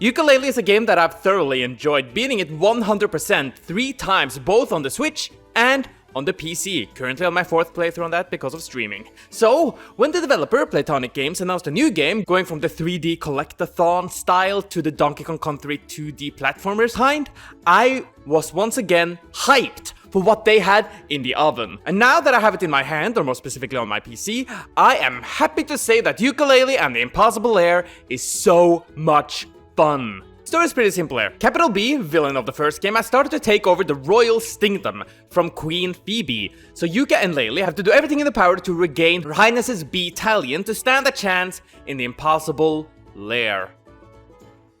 Yooka-Laylee is a game that I've thoroughly enjoyed, beating it 100% 3 times both on the Switch and on the PC, currently on my 4th playthrough on that because of streaming. So, when the developer, Playtonic Games, announced a new game, going from the 3D collectathon style to the Donkey Kong Country 2D platformers kind, I was once again hyped for what they had in the oven. And now that I have it in my hand, or more specifically on my PC, I am happy to say that Yooka-Laylee and the Impossible Lair is so much fun. Story is pretty simple here. Capital B, villain of the first game, has started to take over the royal kingdom from Queen Phoebe. So Yooka and Laylee have to do everything in their power to regain Her Highness's battalion to stand a chance in the Impossible Lair.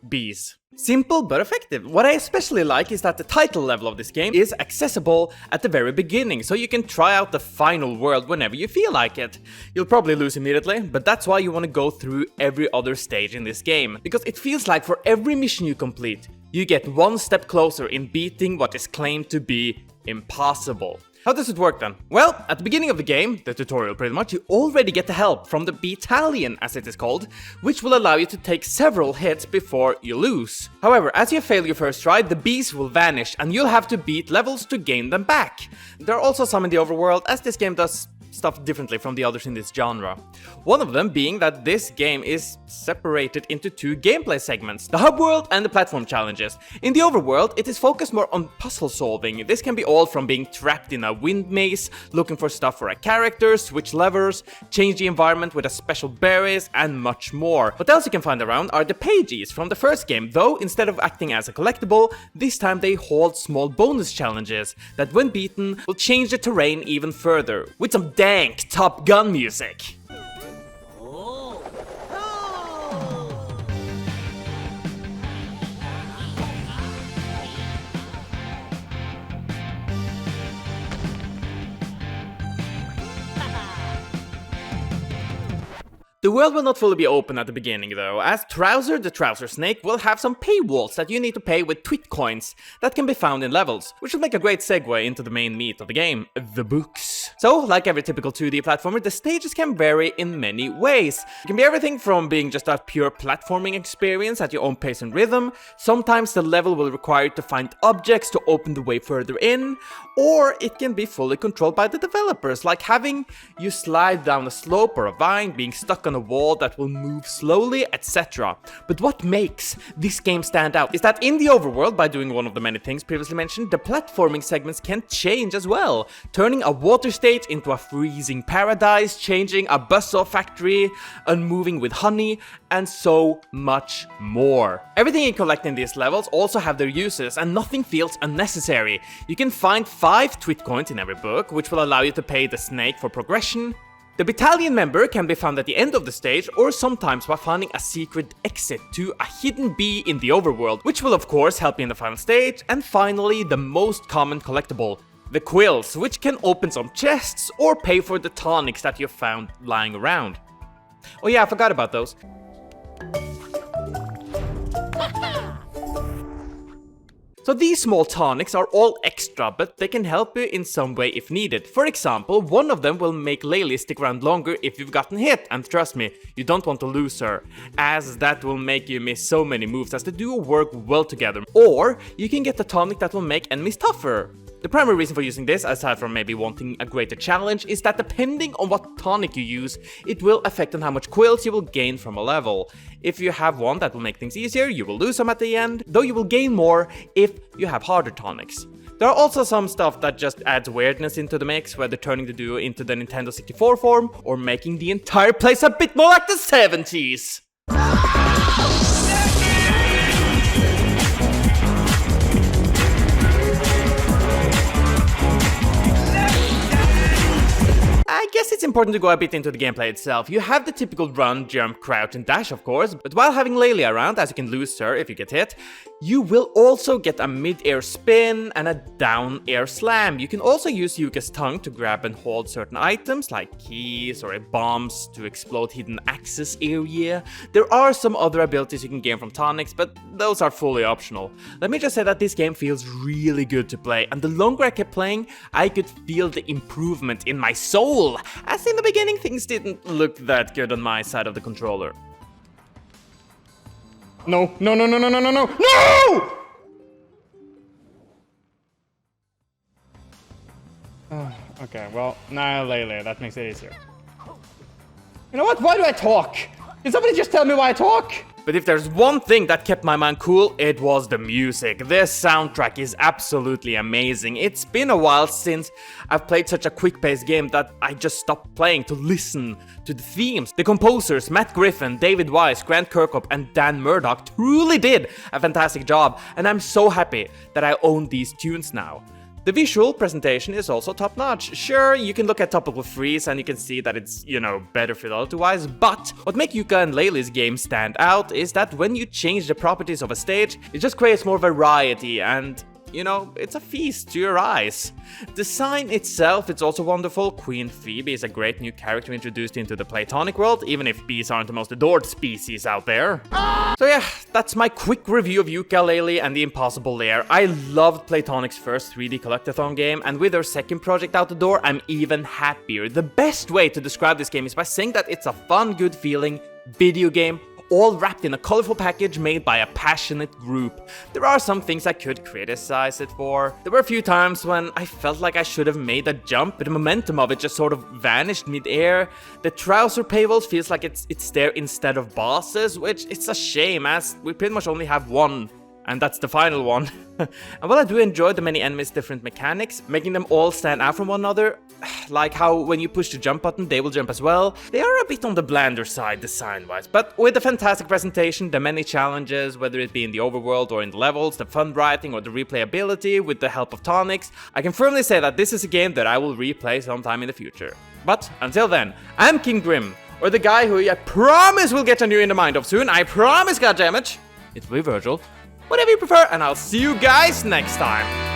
Bees. Simple but effective. What I especially like is that the title level of this game is accessible at the very beginning, so you can try out the final world whenever you feel like it. You'll probably lose immediately, but that's why you want to go through every other stage in this game, because it feels like for every mission you complete, you get one step closer in beating what is claimed to be impossible. How does it work then? Well, at the beginning of the game, the tutorial pretty much, you already get the help from the battalion, as it is called, which will allow you to take several hits before you lose. However, as you fail your first try, the bees will vanish and you'll have to beat levels to gain them back. There are also some in the overworld, as this game does stuff differently from the others in this genre. One of them being that this game is separated into 2 gameplay segments, the hub world and the platform challenges. In the overworld, it is focused more on puzzle solving. This can be all from being trapped in a wind maze, looking for stuff for a character, switch levers, change the environment with a special berries, and much more. What else you can find around are the pages from the first game, though instead of acting as a collectible, this time they hold small bonus challenges that when beaten will change the terrain even further, with some dank Top Gun music. The world will not fully be open at the beginning though, as Trouser the Trouser Snake will have some paywalls that you need to pay with twit coins that can be found in levels, which will make a great segue into the main meat of the game, the books. So, like every typical 2D platformer, the stages can vary in many ways. It can be everything from being just a pure platforming experience at your own pace and rhythm, sometimes the level will require you to find objects to open the way further in, or it can be fully controlled by the developers, like having you slide down a slope or a vine, being stuck on a wall that will move slowly, etc. But what makes this game stand out is that in the overworld, by doing one of the many things previously mentioned, the platforming segments can change as well, turning a water stage into a freezing paradise, changing a buzzsaw factory, unmoving with honey, and so much more. Everything you collect in these levels also have their uses, and nothing feels unnecessary. You can find 5 twit coins in every book, which will allow you to pay the snake for progression. The battalion member can be found at the end of the stage, or sometimes by finding a secret exit to a hidden bee in the overworld, which will of course help you in the final stage. And finally, the most common collectible, the quills, which can open some chests or pay for the tonics that you found lying around. Oh yeah, I forgot about those. So these small tonics are all extra, but they can help you in some way if needed. For example, one of them will make Laylee stick around longer if you've gotten hit, and trust me, you don't want to lose her, as that will make you miss so many moves as the duo work well together. Or you can get the tonic that will make enemies tougher. The primary reason for using this, aside from maybe wanting a greater challenge, is that depending on what tonic you use, it will affect on how much quills you will gain from a level. If you have one that will make things easier, you will lose some at the end, though you will gain more if you have harder tonics. There are also some stuff that just adds weirdness into the mix, whether turning the duo into the Nintendo 64 form, or making the entire place a bit more like the 70s. I guess it's important to go a bit into the gameplay itself. You have the typical run, jump, crouch and dash of course, but while having Laylee around, as you can lose her if you get hit, you will also get a mid-air spin and a down-air slam. You can also use Yooka's tongue to grab and hold certain items like keys or bombs to explode hidden access area. There are some other abilities you can gain from tonics, but those are fully optional. Let me just say that this game feels really good to play, and the longer I kept playing, I could feel the improvement in my soul, as in the beginning things didn't look that good on my side of the controller. No, no, no, no, no, no, no, no, no! Okay, well, now Laylee, that makes it easier. You know what? Why do I talk? Can somebody just tell me why I talk? But if there's one thing that kept my mind cool, it was the music. This soundtrack is absolutely amazing. It's been a while since I've played such a quick-paced game that I just stopped playing to listen to the themes. The composers, Matt Griffin, David Wise, Grant Kirkhope, and Dan Murdoch truly did a fantastic job, and I'm so happy that I own these tunes now. The visual presentation is also top-notch. Sure, you can look at Topical Freeze and you can see that it's, you know, better fidelity-wise, but what makes Yooka-Laylee's game stand out is that when you change the properties of a stage, it just creates more variety and, you know, it's a feast to your eyes. Design itself, it's also wonderful. Queen Phoebe is a great new character introduced into the Playtonic world, even if bees aren't the most adored species out there. So yeah, that's my quick review of Yooka-Laylee and the Impossible Lair. I loved Playtonic's first 3D collectathon game, and with their second project out the door, I'm even happier. The best way to describe this game is by saying that it's a fun, good feeling video game, all wrapped in a colorful package made by a passionate group. There are some things I could criticize it for. There were a few times when I felt like I should have made a jump, but the momentum of it just sort of vanished mid-air. The trouser paywalls feels like it's there instead of bosses, which it's a shame as we pretty much only have one. And that's the final one. And while I do enjoy the many enemies' different mechanics, making them all stand out from one another, like how when you push the jump button, they will jump as well, they are a bit on the blander side design-wise. But with the fantastic presentation, the many challenges, whether it be in the overworld or in the levels, the fun writing or the replayability with the help of tonics, I can firmly say that this is a game that I will replay sometime in the future. But until then, I'm KingJGrim, or the guy who I promise will get a new in the mind of soon. I promise, goddammit. It will be Virgil. Whatever you prefer, and I'll see you guys next time.